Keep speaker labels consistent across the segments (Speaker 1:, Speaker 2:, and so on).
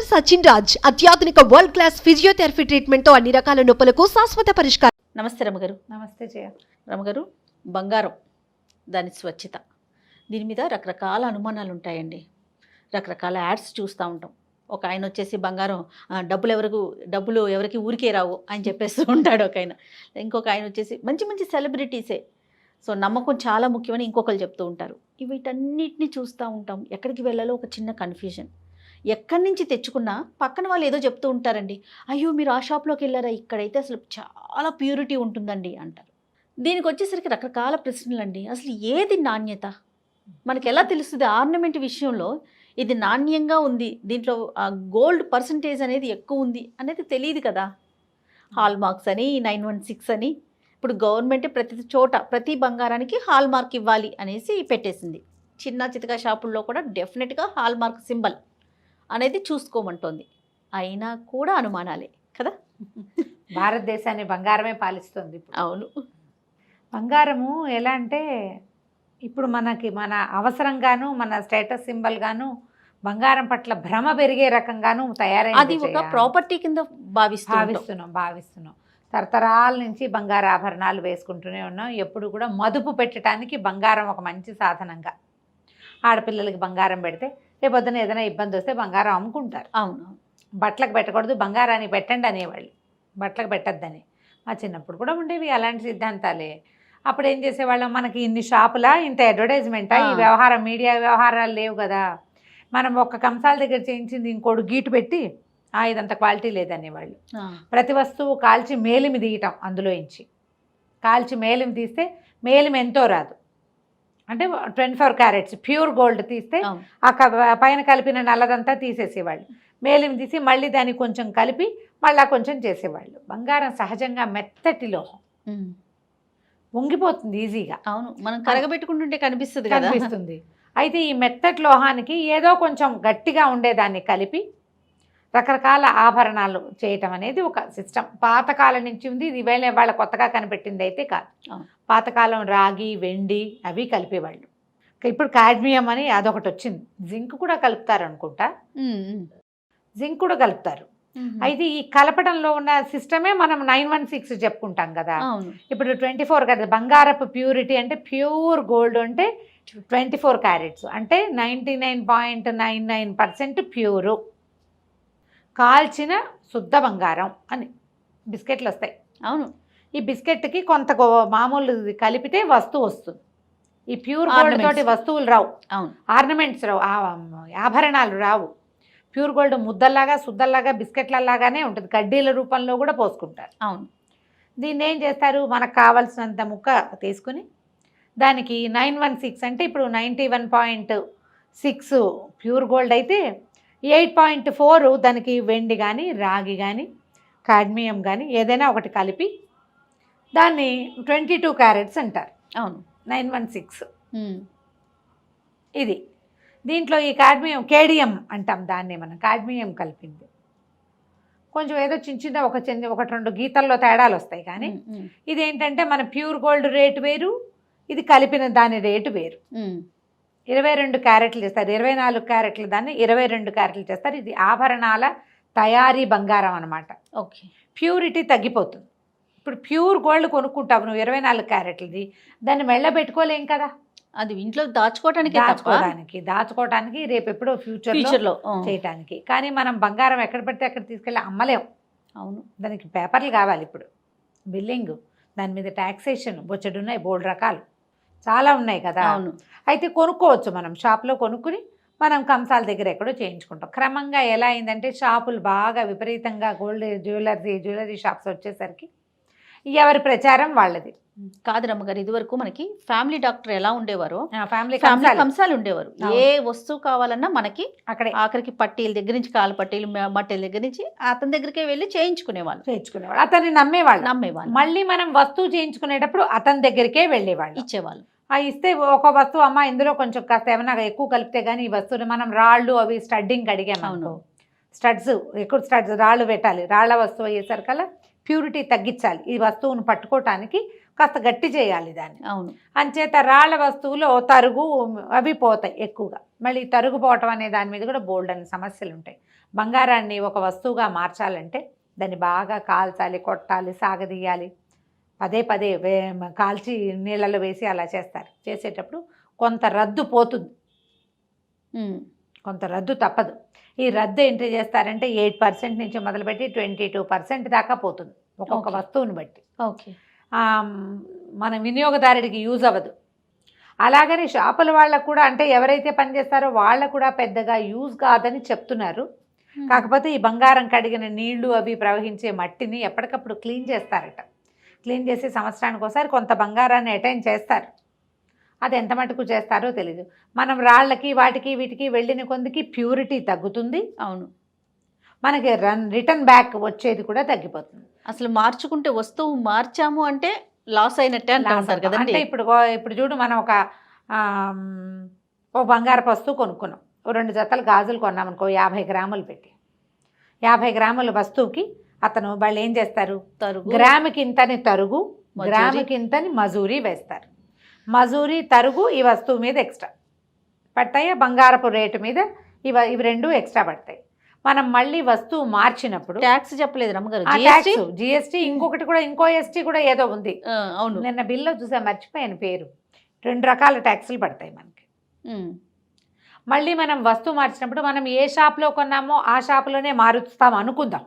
Speaker 1: Doctor Sachin Raj అత్యాధునిక world class physiotherapy treatment తో అన్ని రకాల నొప్పులకు శాశ్వత పరిష్కారం.
Speaker 2: నమస్తే రమగారు.
Speaker 3: నమస్తే జయ.
Speaker 2: రమగారు, బంగారం దాని స్వచ్ఛత, దీని మీద రకరకాల అనుమానాలు ఉంటాయండి. రకరకాల యాడ్స్ చూస్తూ ఉంటాం. ఒక ఆయన వచ్చేసి బంగారం డబ్బులు ఎవరికి ఊరికే రావు అని చెప్పేస్తూ ఉంటాడు ఒక ఆయన. ఇంకొక ఆయన వచ్చేసి మంచి మంచి సెలబ్రిటీసే, సో నమ్మకం చాలా ముఖ్యమని ఇంకొకరు చెప్తూ ఉంటారు. వీటన్నిటిని చూస్తూ ఉంటాం. ఎక్కడికి వెళ్ళాలో ఒక చిన్న కన్ఫ్యూజన్. ఎక్కడి నుంచి తెచ్చుకున్నా పక్కన వాళ్ళు ఏదో చెప్తూ ఉంటారండి. అయ్యో మీరు ఆ షాప్లోకి వెళ్ళారా, ఇక్కడైతే అసలు చాలా ప్యూరిటీ ఉంటుందండి అంటారు. దీనికి వచ్చేసరికి రకరకాల ప్రశ్నలు అండి. అసలు ఏది నాణ్యత మనకి ఎలా తెలుస్తుంది? ఆర్నమెంట్ విషయంలో ఇది నాణ్యంగా ఉంది, దీంట్లో గోల్డ్ పర్సంటేజ్ అనేది ఎక్కువ ఉంది అనేది తెలియదు కదా. హాల్ మార్క్స్ అని 916 అని ఇప్పుడు గవర్నమెంట్ ప్రతి చోట ప్రతి బంగారానికి హాల్ మార్క్ ఇవ్వాలి అనేసి పెట్టేసింది. చిన్న చితక షాపుల్లో కూడా డెఫినెట్గా హాల్ మార్క్ సింబల్ అనేది చూసుకోమంటోంది. అయినా కూడా అనుమానాలే కదా.
Speaker 3: భారతదేశాన్ని బంగారమే పాలిస్తుంది ఇప్పుడు.
Speaker 2: అవును,
Speaker 3: బంగారము ఎలా అంటే ఇప్పుడు మన అవసరంగాను మన స్టేటస్ సింబల్ గాను బంగారం పట్ల భ్రమ పెరిగే రకంగాను తయారైంది.
Speaker 2: అది ఒక ప్రాపర్టీ కింద
Speaker 3: భావిస్తున్నాం. తరతరాల నుంచి బంగారు ఆభరణాలు వేసుకుంటూనే ఉన్నాం. ఎప్పుడు కూడా మదుపు పెట్టడానికి బంగారం ఒక మంచి సాధనంగా. ఆడపిల్లలకి బంగారం పెడితే రేపొద్దున ఏదైనా ఇబ్బంది వస్తే బంగారం అమ్ముకుంటారు.
Speaker 2: అవును,
Speaker 3: బట్టలకు పెట్టకూడదు, బంగారాన్ని పెట్టండి అనేవాళ్ళు, బట్టలకు పెట్టద్దని. మా చిన్నప్పుడు కూడా ఉండేవి అలాంటి సిద్ధాంతాలే. అప్పుడు ఏం చేసేవాళ్ళం, మనకి ఇన్ని షాపులా, ఇంత అడ్వర్టైజ్మెంటా, ఈ వ్యవహారం మీడియా వ్యవహారాలు లేవు కదా. మనం ఒక్క కంసాల దగ్గర చేయించింది ఇంకోటి గీటు పెట్టి ఇదంత క్వాలిటీ లేదనేవాళ్ళు. ప్రతి వస్తువు కాల్చి మేలిమి తీయటం, అందులో ఇంచి కాల్చి మేలిమి తీస్తే మేలిమి ఎంతో రాదు. అంటే 24 క్యారెట్స్ ప్యూర్ గోల్డ్ తీస్తే ఆ పైన కలిపిన నల్లదంతా తీసేసేవాళ్ళు. మేలిమి తీసి మళ్ళీ దాన్ని కొంచెం కలిపి మళ్ళీ కొంచెం చేసేవాళ్ళు. బంగారం సహజంగా మెత్తటి లోహం, వంగిపోతుంది ఈజీగా.
Speaker 2: అవును, మనం కరగబెట్టుకుంటుంటే కనిపిస్తుంది.
Speaker 3: అయితే ఈ మెత్తటి లోహానికి ఏదో కొంచెం గట్టిగా ఉండేదాన్ని కలిపి రకరకాల ఆభరణాలు చేయటం అనేది ఒక సిస్టమ్ పాతకాలం నుంచి ఉంది. ఇది వాళ్ళ కొత్తగా కనిపెట్టింది అయితే కాదు. పాతకాలం రాగి, వెండి అవి కలిపేవాళ్ళు. ఇప్పుడు కాడ్మియం అని అదొకటి వచ్చింది. జింక్ కూడా కలుపుతారు అనుకుంటా, జింక్ కూడా కలుపుతారు. అయితే ఈ కలపడంలో ఉన్న సిస్టమే మనం 916 చెప్పుకుంటాం కదా. ఇప్పుడు 24 కదా బంగారపు ప్యూరిటీ. అంటే ప్యూర్ గోల్డ్ అంటే 24 క్యారెట్స్ అంటే 99.99% ప్యూరు, కాల్చిన శుద్ధ బంగారం అని బిస్కెట్లు వస్తాయి.
Speaker 2: అవును,
Speaker 3: ఈ బిస్కెట్కి కొంత మామూలు కలిపితే వస్తువు వస్తుంది. ఈ ప్యూర్ గోల్డ్ తోటి వస్తువులు రావు.
Speaker 2: అవును,
Speaker 3: ఆర్నమెంట్స్ రావు, ఆభరణాలు రావు. ప్యూర్ గోల్డ్ ముద్దల్లాగా శుద్ధల్లాగా బిస్కెట్లలాగానే ఉంటుంది. కడ్డీల రూపంలో కూడా పోసుకుంటారు.
Speaker 2: అవును,
Speaker 3: దీన్ని ఏం చేస్తారు, మనకు కావాల్సినంత ముక్క తీసుకుని దానికి 916 అంటే ఇప్పుడు 91.6 ప్యూర్ గోల్డ్ అయితే 8.4 దానికి వెండి కానీ రాగి కానీ కాడ్మియం కానీ ఏదైనా ఒకటి కలిపి దాన్ని 22 క్యారెట్స్ అంటారు.
Speaker 2: అవును,
Speaker 3: 916 ఇది. దీంట్లో ఈ కాడ్మియం కేడియం అంటాం దాన్ని, మనం కాడ్మియం కలిపింది. కొంచెం ఏదో చిన్న ఒకటి రెండు గీతల్లో తేడాలు వస్తాయి. కానీ ఇదేంటంటే మన ప్యూర్ గోల్డ్ రేటు వేరు, ఇది కలిపిన దాని రేటు వేరు. 22 క్యారెట్లు చేస్తారు, 24 క్యారెట్లు దాన్ని 22 క్యారెట్లు చేస్తారు. ఇది ఆభరణాల తయారీ బంగారం అనమాట.
Speaker 2: ఓకే,
Speaker 3: ప్యూరిటీ తగ్గిపోతుంది. ఇప్పుడు ప్యూర్ గోల్డ్ కొనుక్కుంటావు నువ్వు 24 క్యారెట్లది, దాన్ని మెళ్ళ పెట్టుకోలేం కదా.
Speaker 2: అది ఇంట్లో దాచుకోవడానికి
Speaker 3: రేపు ఎప్పుడో ఫ్యూచర్లో చేయటానికి. కానీ మనం బంగారం ఎక్కడ పెడితే అక్కడ తీసుకెళ్ళి అమ్మలేం.
Speaker 2: అవును,
Speaker 3: దానికి పేపర్లు కావాలి. ఇప్పుడు బిల్లింగ్, దాని మీద ట్యాక్సేషన్ బొచ్చడు ఉన్నాయి, బోల్డ్ రకాలు చాలా ఉన్నాయి కదా.
Speaker 2: అవును,
Speaker 3: అయితే కొనుక్కోవచ్చు, మనం షాప్లో కొనుక్కుని మనం కంసాల దగ్గర ఎక్కడో చేయించుకుంటాం. క్రమంగా ఎలా అయిందంటే షాపులు బాగా విపరీతంగా జ్యువెలరీ షాప్స్ వచ్చేసరికి ఎవరి ప్రచారం వాళ్ళది
Speaker 2: కాదు రమ్మగారు. ఇదివరకు మనకి ఫ్యామిలీ డాక్టర్ ఎలా ఉండేవారో
Speaker 3: ఫ్యామిలీ
Speaker 2: కంసాలు ఉండేవారు. ఏ వస్తువు కావాలన్నా మనకి అక్కడే ఆఖరికి పట్టీల దగ్గర నుంచి కాలు పట్టీలు మట్టెల దగ్గర నుంచి అతని దగ్గరికే వెళ్ళి చేయించుకునేవాళ్ళు.
Speaker 3: అతన్ని నమ్మేవాళ్ళు. మళ్ళీ మనం వస్తువు చేయించుకునేటప్పుడు అతని దగ్గరికే వెళ్ళేవాళ్ళు,
Speaker 2: ఇచ్చేవాళ్ళు.
Speaker 3: ఇస్తే ఒక వస్తువు అమ్మ ఇందులో కొంచెం కాస్త ఏమైనా ఎక్కువ కలిపితే కానీ ఈ వస్తువుని మనం రాళ్ళు అవి స్టడ్డింగ్ అడిగాము. స్టడ్స్ ఎక్కువ రాళ్ళు పెట్టాలి. రాళ్ళ వస్తువు అయ్యేసరికల్లా ప్యూరిటీ తగ్గించాలి. ఈ వస్తువును పట్టుకోవటానికి కాస్త గట్టి చేయాలి దాన్ని.
Speaker 2: అవును.
Speaker 3: అంచేత రాళ్ళ వస్తువులో తరుగు అవి పోతాయి ఎక్కువగా. మళ్ళీ తరుగు పోవటం అనే దాని మీద కూడా బోల్డ్ అనే సమస్యలు ఉంటాయి. బంగారాన్ని ఒక వస్తువుగా మార్చాలంటే దాన్ని బాగా కాల్చాలి, కొట్టాలి, సాగదీయాలి, పదే పదే కాల్చి నీళ్ళలో వేసి అలా చేస్తారు. చేసేటప్పుడు కొంత రద్దు పోతుంది, కొంత రద్దు తప్పదు. ఈ రద్దు ఏంటి చేస్తారంటే 8% నుంచి మొదలుపెట్టి 22% దాకా పోతుంది ఒక్కొక్క వస్తువుని బట్టి.
Speaker 2: ఓకే.
Speaker 3: మన వినియోగదారుడికి యూజ్ అవ్వదు. అలాగని షాపుల వాళ్ళకు కూడా, అంటే ఎవరైతే పనిచేస్తారో వాళ్ళకు కూడా పెద్దగా యూజ్ కాదని చెప్తున్నారు. కాకపోతే ఈ బంగారం కడిగిన నీళ్లు అవి ప్రవహించే మట్టిని ఎప్పటికప్పుడు క్లీన్ చేస్తారట. క్లీన్ చేసి సంవత్సరానికి ఒకసారి కొంత బంగారాన్ని అటైన్ చేస్తారు. అది ఎంత మటుకు చేస్తారో తెలీదు. మనం రాళ్ళకి వాటికి వీటికి వెళ్ళిన కొందికి ప్యూరిటీ తగ్గుతుంది.
Speaker 2: అవును.
Speaker 3: మనకి రిటర్న్ బ్యాక్ వచ్చేది కూడా తగ్గిపోతుంది.
Speaker 2: అసలు మార్చుకుంటే వస్తువు మార్చాము అంటే లాస్ అయినట్టే అంటారు కదండి.
Speaker 3: అంటే ఇప్పుడు చూడు, మనం ఓ బంగారపు వస్తువు కొనుక్కున్నాం, 2 జతలు గాజులు కొన్నామనుకో 50 గ్రాములు పెట్టి. 50 గ్రాముల వస్తువుకి అతను వాళ్ళు ఏం చేస్తారు, గ్రాముకి ఇంతని తరుగు, గ్రాముకి ఇంతని మజూరీ వేస్తారు. మజూరీ తరుగు ఈ వస్తువు మీద ఎక్స్ట్రా పడతాయి, బంగారపు రేటు మీద ఇవి 2 ఎక్స్ట్రా పడతాయి. మనం మళ్ళీ వస్తువు మార్చినప్పుడు
Speaker 2: ట్యాక్స్ చెప్పలేదు రమ్మగారు,
Speaker 3: జిఎస్టీ, ఇంకొకటి కూడా, ఇంకో ఎస్టీ కూడా ఏదో ఉంది.
Speaker 2: అవును, నిన్న
Speaker 3: బిల్లో చూసా, మర్చిపోయాను పేరు. 2 రకాల ట్యాక్సులు పడతాయి మనకి. మళ్ళీ మనం వస్తువు మార్చినప్పుడు మనం ఏ షాప్లో కొన్నామో ఆ షాపులోనే మారుస్తాం అనుకుందాం.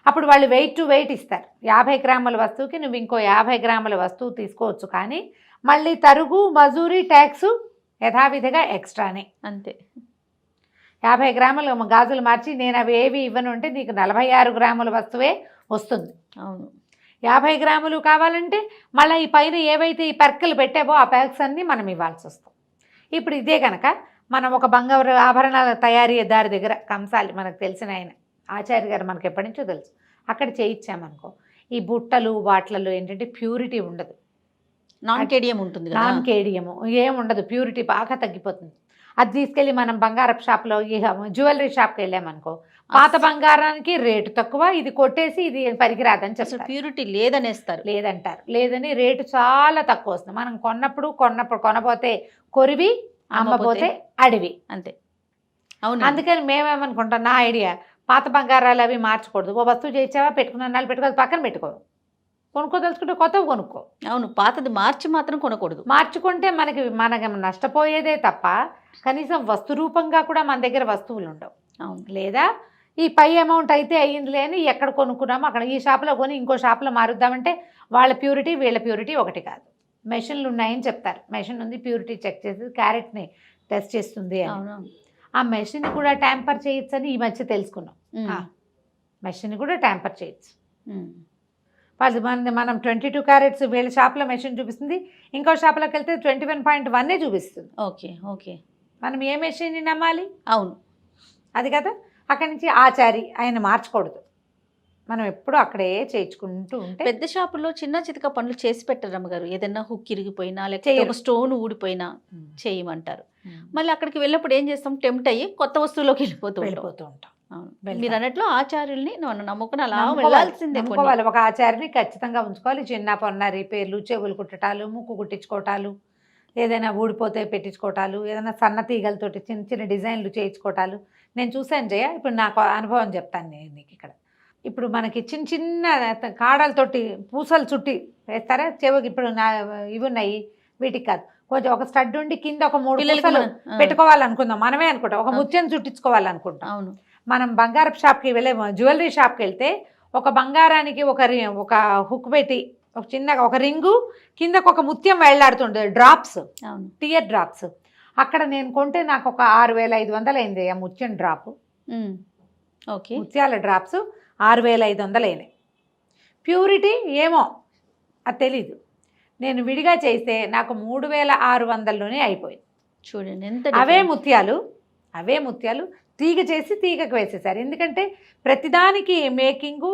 Speaker 3: అప్పుడు వాళ్ళు వెయిట్ టు వెయిట్ ఇస్తారు. 50 గ్రాముల వస్తువుకి నువ్వు ఇంకో 50 గ్రాముల వస్తువు తీసుకోవచ్చు, కానీ మళ్ళీ తరుగు, మజూరీ, ట్యాక్సు యథావిధిగా ఎక్స్ట్రానే.
Speaker 2: అంతే.
Speaker 3: 50 గ్రాములు గాజులు మార్చి నేను అవి ఏవి ఇవ్వను అంటే నీకు 46 గ్రాముల వస్తువే వస్తుంది.
Speaker 2: అవును.
Speaker 3: 50 గ్రాములు కావాలంటే మళ్ళీ ఈ పైన ఏవైతే ఈ పర్కలు పెట్టావో ఆ ప్యాక్స్ అన్నీ మనం ఇవ్వాల్సి వస్తుంది. ఇప్పుడు ఇదే కనుక మనం ఒక బంగారు ఆభరణాల తయారీ దారి దగ్గర కంసాలి, మనకు తెలిసిన ఆయన ఆచార్య గారు, మనకు ఎప్పటి నుంచో తెలుసు, అక్కడ చేయించామనుకో, ఈ బుట్టలు వాటిలలో ఏంటంటే ప్యూరిటీ ఉండదు,
Speaker 2: నాన్ కేడియం ఉంటుంది.
Speaker 3: నాన్ కేడియము ఏముండదు, ప్యూరిటీ బాగా తగ్గిపోతుంది. అది తీసుకెళ్ళి మనం బంగారపు షాప్లో, ఈ జ్యువెలరీ షాప్కి వెళ్ళామనుకో, పాత బంగారానికి రేటు తక్కువ, ఇది కొట్టేసి ఇది పనికిరాదని చెప్తారు.
Speaker 2: ప్యూరిటీ లేదనేస్తారు.
Speaker 3: లేదంటారు. లేదని రేటు చాలా తక్కువ వస్తుంది. మనం కొనపోతే కొరివి, అమ్మపోతే అడివి.
Speaker 2: అంతే. అవును.
Speaker 3: అందుకని మేమేమనుకుంటాం, నా ఐడియా, పాత బంగారాలు అవి మార్చకూడదు. ఓ వస్తువు చేయించావా, పెట్టుకున్న నాళ్ళు పెట్టుకో, పక్కన పెట్టుకో, కొనుక్కోదలుచుకుంటే కొత్తవి కొనుక్కో.
Speaker 2: అవును, పాతది మార్చి మాత్రం కొనకూడదు.
Speaker 3: మార్చుకుంటే మనకి నష్టపోయేదే తప్ప కనీసం వస్తు రూపంగా కూడా మన దగ్గర వస్తువులు ఉండవు.
Speaker 2: అవును.
Speaker 3: లేదా ఈ పై అమౌంట్ అయితే అయ్యిందిలే అని ఎక్కడ కొనుక్కున్నామో అక్కడ ఈ షాప్లో కొని ఇంకో షాప్లో మారుద్దామంటే వాళ్ళ ప్యూరిటీ వీళ్ళ ప్యూరిటీ ఒకటి కాదు. మెషిన్లు ఉన్నాయని చెప్తారు, మెషిన్ ఉంది, ప్యూరిటీ చెక్ చేసి క్యారెట్ని టెస్ట్ చేస్తుంది అని. ఆ మెషిన్ కూడా ట్యాంపర్ చేయొచ్చు అని ఈ మధ్య తెలుసుకున్నాం. మెషిన్ కూడా ట్యాంపర్ చేయొచ్చు. మనం 22 క్యారెట్స్ వీళ్ళ షాప్లో మెషిన్ చూపిస్తుంది, ఇంకో షాప్లోకి వెళ్తే 21.1 చూపిస్తుంది.
Speaker 2: Okay okay.
Speaker 3: మనం ఏ మెషిన్ని నమ్మాలి?
Speaker 2: అవును,
Speaker 3: అది కదా. అక్కడి నుంచి ఆచారి ఆయన మార్చకూడదు, మనం ఎప్పుడు అక్కడే చేయించుకుంటూ ఉంటే.
Speaker 2: పెద్ద షాపుల్లో చిన్న చితక పనులు చేసి పెట్టరు అమ్మగారు. ఏదైనా హుక్ ఇరిగిపోయినా లేకపోతే ఒక స్టోన్ ఊడిపోయినా చేయమంటారు. మళ్ళీ అక్కడికి వెళ్ళినప్పుడు ఏం చేస్తాం, టెంప్ట్ అయ్యి కొత్త వస్తువులోకి వెళ్ళిపోతూ ఉంటాం. మీరు అన్నట్లు ఆచార్యుల్ని నమ్ముకుని అలా వెళ్ళాల్సిందే.
Speaker 3: ఒక ఆచార్యని ఖచ్చితంగా ఉంచుకోవాలి. చిన్న పొన్న రిపేర్లు, చెవులు కుట్టటాలు, ముక్కు కుట్టించుకోవటాలు, ఏదైనా ఊడిపోతే పెట్టించుకోవటాలు, ఏదైనా సన్న తీగలతోటి చిన్న చిన్న డిజైన్లు చేయించుకోవటాలు నేను చూశాను జయ. ఇప్పుడు నాకు అనుభవం చెప్తాను నేను నీకు ఇక్కడ. ఇప్పుడు మనకి చిన్న చిన్న కాడలతోటి పూసలు చుట్టి వేస్తారా చెవికి, ఇప్పుడు ఇవి ఉన్నాయి, వీటికి కాదు, కొంచెం ఒక స్టడ్ ఉండి కింద ఒక 3 పూసలు పెట్టుకోవాలనుకుందాం, మనమే అనుకుంటాం, ఒక ముత్యం చుట్టించుకోవాలనుకుంటాం. అవును. మనం బంగారపు షాప్కి వెళ్ళే, జ్యువెలరీ షాప్కి వెళ్తే ఒక బంగారానికి ఒక హుక్ పెట్టి ఒక చిన్నగా ఒక రింగు కిందకు ఒక ముత్యం వేళ్లాడుతుంటుంది, డ్రాప్స్, టియర్ డ్రాప్స్. అక్కడ నేను కొంటే నాకు ఒక 6,500 అయింది ఆ ముత్యం డ్రాప్.
Speaker 2: ఓకే.
Speaker 3: ముత్యాల డ్రాప్స్ 6,500 అయినాయి. ప్యూరిటీ ఏమో అది తెలీదు. నేను విడిగా చేస్తే నాకు 3,600లోనే అయిపోయింది. చూడండి ఎంత. అవే ముత్యాలు తీగ చేసి తీగకు వేసేసారు. ఎందుకంటే ప్రతిదానికి మేకింగు,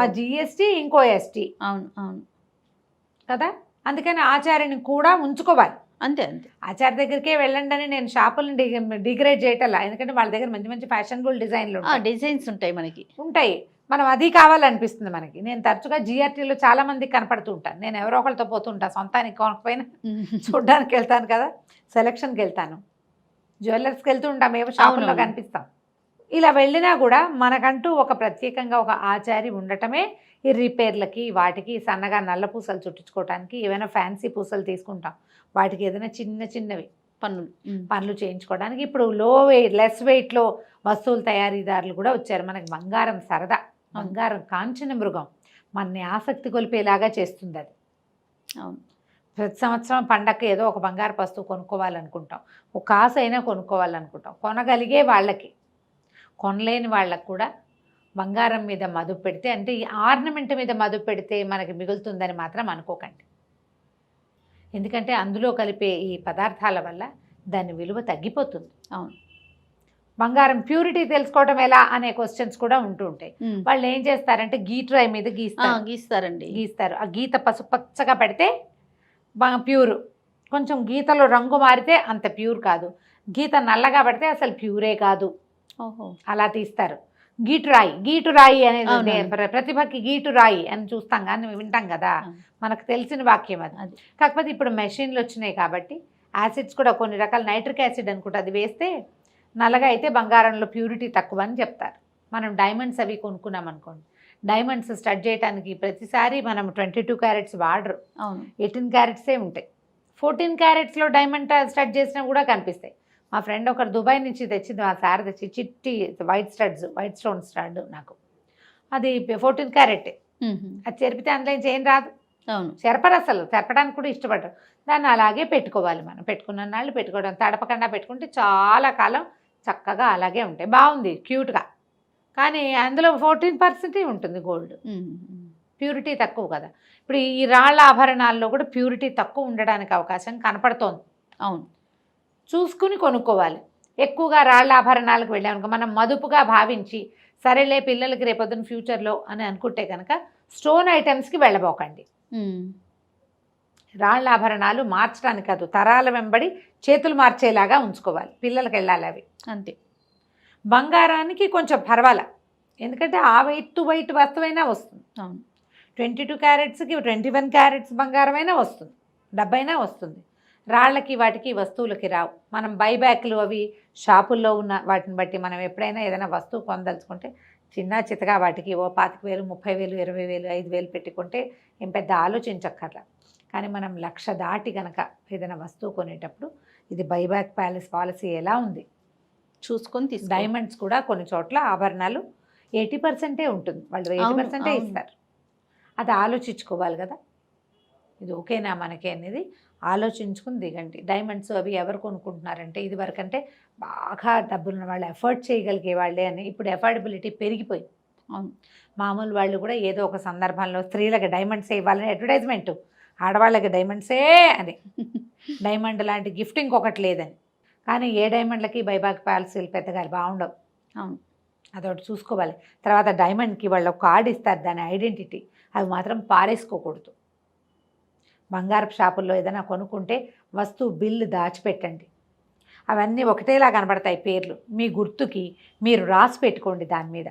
Speaker 3: ఆ జిఎస్టీ, ఇంకో ఎస్టీ.
Speaker 2: అవును అవును
Speaker 3: కదా. అందుకని ఆచార్యని కూడా ఉంచుకోవాలి.
Speaker 2: అంతే.
Speaker 3: ఆచార్య దగ్గరికే వెళ్ళండి అని నేను షాపులను డిగ్రేడ్ చేయటల్లా. ఎందుకంటే వాళ్ళ దగ్గర మంచి మంచి ఫ్యాషనబుల్ డిజైన్లు
Speaker 2: డిజైన్స్ ఉంటాయి, మనకి
Speaker 3: ఉంటాయి. మనం అది కావాలనిపిస్తుంది మనకి. నేను తరచుగా జిఆర్టీలో చాలా మందికి కనపడుతూ ఉంటాను. నేను ఎవరో ఒకరితో పోతుంటాను, సొంతానికి కొనకపోయినా చూడడానికి వెళ్తాను కదా, సెలక్షన్కి వెళ్తాను, జ్యువెలర్స్కి వెళ్తూ ఉంటాం, ఏవో షాపుల్లో కనిపిస్తాం. ఇలా వెళ్ళినా కూడా మనకంటూ ఒక ప్రత్యేకంగా ఒక ఆచారి ఉండటమే ఈ రిపేర్లకి, వాటికి సన్నగా నల్ల పూసలు చుట్టించుకోవడానికి, ఏమైనా ఫ్యాన్సీ పూసలు తీసుకుంటాం, వాటికి ఏదైనా చిన్న చిన్నవి పనులు చేయించుకోవడానికి. ఇప్పుడు లో వెయిట్, లెస్ వెయిట్లో వస్తువులు తయారీదారులు కూడా వచ్చారు. మనకి బంగారం సరదా, బంగారం కాంచన మృగం, మనని ఆసక్తి కొలిపేలాగా చేస్తుంది అది.
Speaker 2: అవును,
Speaker 3: ప్రతి సంవత్సరం పండగకి ఏదో ఒక బంగారు వస్తువు కొనుక్కోవాలనుకుంటాం, ఒక కాసు అయినా కొనుక్కోవాలనుకుంటాం. కొనగలిగే వాళ్ళకి, కొనలేని వాళ్ళకు కూడా బంగారం మీద మదుపు పెడితే, అంటే ఈ ఆర్నమెంట్ మీద మదుపు పెడితే మనకి మిగులుతుందని మాత్రం అనుకోకండి. ఎందుకంటే అందులో కలిపే ఈ పదార్థాల వల్ల దాని విలువ తగ్గిపోతుంది.
Speaker 2: అవును,
Speaker 3: బంగారం ప్యూరిటీ తెలుసుకోవడం ఎలా అనే క్వశ్చన్స్ కూడా ఉంటూ ఉంటాయి. వాళ్ళు ఏం చేస్తారంటే గీట్రాయ్ మీద గీస్తారు. ఆ గీత పసుపచ్చగా పెడితే ప్యూర్, కొంచెం గీతలో రంగు మారితే అంత ప్యూర్ కాదు, గీత నల్లగా పడితే అసలు ప్యూరే కాదు. అలా తీస్తారు. గీటు రాయి అనేది ప్రతిభకి గీటు రాయి అని చూస్తాం కానీ వింటాం కదా, మనకు తెలిసిన వాక్యం అది. కాకపోతే ఇప్పుడు మెషిన్లు వచ్చినాయి కాబట్టి యాసిడ్స్ కూడా కొన్ని రకాల, నైట్రిక్ యాసిడ్ అనుకుంటే అది వేస్తే నల్లగా అయితే బంగారంలో ప్యూరిటీ తక్కువ అని చెప్తారు. మనం డైమండ్స్ అవి కొనుక్కున్నాం అనుకోండి, డైమండ్స్ స్టడ్ చేయడానికి ప్రతిసారి మనం 22 క్యారెట్స్ వాడరు, 18 క్యారెట్సే ఉంటాయి. 14 క్యారెట్స్లో డైమండ్ స్టడ్ చేసినా కూడా కనిపిస్తాయి. మా ఫ్రెండ్ ఒకరు దుబాయ్ నుంచి తెచ్చింది, మా సార్ తెచ్చి చిట్టి వైట్ స్టోన్ స్టడ్, నాకు అది 14 క్యారెట్. అది చెరిపితే అందులో ఏం రాదు, చెరపరు, అసలు చెరపడానికి కూడా ఇష్టపడరు. దాన్ని అలాగే పెట్టుకోవాలి. మనం పెట్టుకున్న నాళ్ళు పెట్టుకోవడం, తడపకుండా పెట్టుకుంటే చాలా కాలం చక్కగా అలాగే ఉంటాయి. బాగుంది, క్యూట్గా. కానీ అందులో 14% ఉంటుంది గోల్డ్, ప్యూరిటీ తక్కువ కదా. ఇప్పుడు ఈ రాళ్ళ ఆభరణాల్లో కూడా ప్యూరిటీ తక్కువ ఉండడానికి అవకాశం కనపడుతోంది.
Speaker 2: అవును,
Speaker 3: చూసుకుని కొనుక్కోవాలి. ఎక్కువగా రాళ్ళ ఆభరణాలకు వెళ్ళామనుకో, మనం మదుపుగా భావించి సరేలే పిల్లలకి రేపొద్దున ఫ్యూచర్లో అని అనుకుంటే కనుక స్టోన్ ఐటమ్స్కి వెళ్ళబోకండి. రాళ్ళ ఆభరణాలు మార్చడానికి కాదు, తరాల వెంబడి చేతులు మార్చేలాగా ఉంచుకోవాలి, పిల్లలకి వెళ్ళాలి అవి
Speaker 2: అంతే.
Speaker 3: బంగారానికి కొంచెం పర్వాలా, ఎందుకంటే ఆ వెయిట్ వస్తువైనా వస్తుంది. 22 క్యారెట్స్కి 21 క్యారెట్స్ బంగారమైనా వస్తుంది, డబ్బైనా వస్తుంది. రాళ్ళకి వాటికి వస్తువులకి రావు. మనం బైబ్యాక్లు అవి షాపుల్లో ఉన్న వాటిని బట్టి మనం ఎప్పుడైనా ఏదైనా వస్తువు కొనదలుచుకుంటే చిన్న చితగా వాటికి ఓ 25,000, 30,000, 20,000, 5,000 పెట్టుకుంటే ఏం పెద్ద ఆలోచించక్కర్లా. కానీ మనం 1,00,000 దాటి కనుక ఏదైనా వస్తువు కొనేటప్పుడు ఇది బైబ్యాక్ పాలసీ ఎలా ఉంది చూసుకొని డైమండ్స్ కూడా కొన్ని చోట్ల ఆభరణాలు 80% ఉంటుంది, వాళ్ళు 80% ఇస్తారు. అది ఆలోచించుకోవాలి కదా, ఇది ఓకేనా మనకి అనేది ఆలోచించుకుని దిగండి. డైమండ్స్ అవి ఎవరు కొనుక్కుంటున్నారంటే ఇదివరకంటే బాగా డబ్బులున్న వాళ్ళు, ఎఫర్ట్ చేయగలిగే వాళ్ళే అని. ఇప్పుడు ఎఫర్డబిలిటీ పెరిగిపోయింది. మామూలు వాళ్ళు కూడా ఏదో ఒక సందర్భంలో స్త్రీలకు డైమండ్సే ఇవ్వాలని అడ్వర్టైజ్మెంటు, ఆడవాళ్ళకి డైమండ్సే అని, డైమండ్ లాంటి గిఫ్ట్ ఇంకొకటి లేదని. కానీ ఏ డైమండ్లకి బైబ్యాక్ పాలసీలు పెద్దగా బాగుండవు. అదొకటి చూసుకోవాలి. తర్వాత డైమండ్కి వాళ్ళు ఒక కార్డు ఇస్తారు, దాని ఐడెంటిటీ, అవి మాత్రం పారేసుకోకూడదు. బంగారపు షాపుల్లో ఏదైనా కొనుక్కుంటే వస్తువు బిల్లు దాచిపెట్టండి. అవన్నీ ఒకటేలా కనబడతాయి పేర్లు, మీ గుర్తుకి మీరు రాసి పెట్టుకోండి దాని మీద.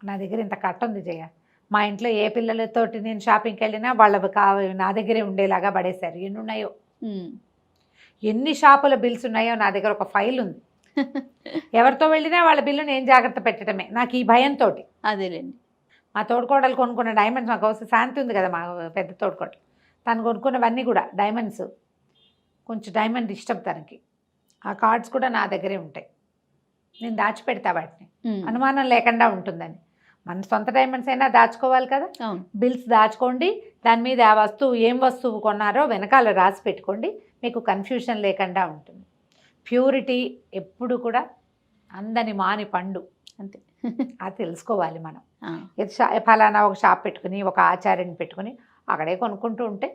Speaker 3: నా దగ్గర ఇంత కట్ట ఉంది జయ, మా ఇంట్లో ఏ పిల్లలతోటి నేను షాపింగ్కి వెళ్ళినా వాళ్ళవి నా దగ్గరే ఉండేలాగా పడేశారు. ఎన్ని ఉన్నాయో, ఎన్ని షాపుల బిల్స్ ఉన్నాయో నా దగ్గర ఒక ఫైల్ ఉంది. ఎవరితో వెళ్ళినా వాళ్ళ బిల్లు నేను జాగ్రత్త పెట్టడమే నాకు ఈ భయంతో.
Speaker 2: అదేలేండి.
Speaker 3: మా తోడుకోడలు కొనుక్కున్న డైమండ్స్, మాకు అవసరం శాంతి ఉంది కదా మా పెద్ద తోడుకోడలు, తను కొనుక్కున్నవన్నీ కూడా డైమండ్స్, కొంచెం డైమండ్ ఇష్టం తనకి. ఆ కార్డ్స్ కూడా నా దగ్గరే ఉంటాయి, నేను దాచిపెడతా వాటిని, అనుమానం లేకుండా ఉంటుందని. మన సొంత డైమండ్స్ అయినా దాచుకోవాలి కదా, బిల్స్ దాచుకోండి. దాని మీద ఆ వస్తువు ఏం వస్తువు కొన్నారో వెనకాల రాసి పెట్టుకోండి, మీకు కన్ఫ్యూషన్ లేకుండా ఉంటుంది. ప్యూరిటీ ఎప్పుడు కూడా అందని మాని పండు, అంతే. అది తెలుసుకోవాలి మనం. ఫలానా ఒక షాప్ పెట్టుకుని ఒక ఆచార్యని పెట్టుకుని అక్కడే కొనుక్కుంటూ ఉంటే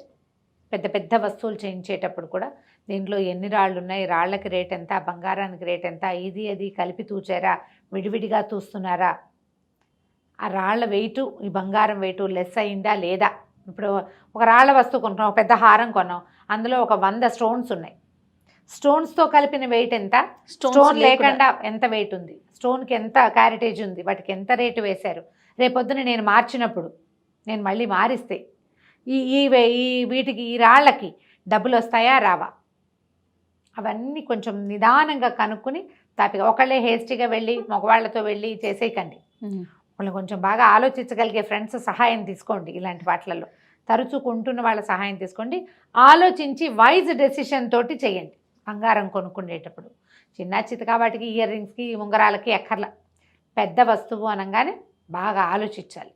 Speaker 3: పెద్ద పెద్ద వస్తువులు చేయించేటప్పుడు కూడా దీంట్లో ఎన్ని రాళ్ళు ఉన్నాయి, రాళ్ళకి రేట్ ఎంత, బంగారానికి రేట్ ఎంత, ఇది అది కలిపి తూచారా, విడివిడిగా తూస్తున్నారా, ఆ రాళ్ళ వెయిటు ఈ బంగారం వెయిటు లెస్ అయిందా లేదా. ఇప్పుడు ఒక రాళ్ళ వస్తువు కొనుక్కున్నాం, ఒక పెద్ద హారం కొన్నాం, అందులో ఒక 100 స్టోన్స్ ఉన్నాయి, స్టోన్స్తో కలిపిన వెయిట్ ఎంత, స్టోన్ లేకుండా ఎంత వెయిట్ ఉంది, స్టోన్కి ఎంత క్యారెటేజ్ ఉంది, వాటికి ఎంత రేటు వేశారు, రేపొద్దున నేను మార్చినప్పుడు నేను మళ్ళీ మారిస్తే ఈ వీటికి ఈ రాళ్ళకి డబ్బులు వస్తాయా రావా, అవన్నీ కొంచెం నిదానంగా కనుక్కుని తాపిగా ఒకళ్ళే హేస్టీగా వెళ్ళి మగవాళ్ళతో వెళ్ళి చేసేయకండి. వాళ్ళు కొంచెం బాగా ఆలోచించగలిగే ఫ్రెండ్స్ సహాయం తీసుకోండి. ఇలాంటి వాటిలలో తరచూ కొంటున్న వాళ్ళ సహాయం తీసుకోండి. ఆలోచించి వైజ్ డెసిషన్ తోటి చేయండి. బంగారం కొనుక్కునేటప్పుడు చిన్న చితకా వాటికి ఇయర్ రింగ్స్కి ఉంగరాలకి ఎక్కర్ల, పెద్ద వస్తువు అనగానే బాగా ఆలోచించాలి.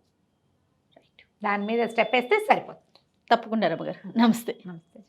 Speaker 3: దాని మీద స్టెప్ వేస్తే సరిపోతుంది.
Speaker 2: తప్పకుండా రమ్మగారు. నమస్తే.
Speaker 3: నమస్తే.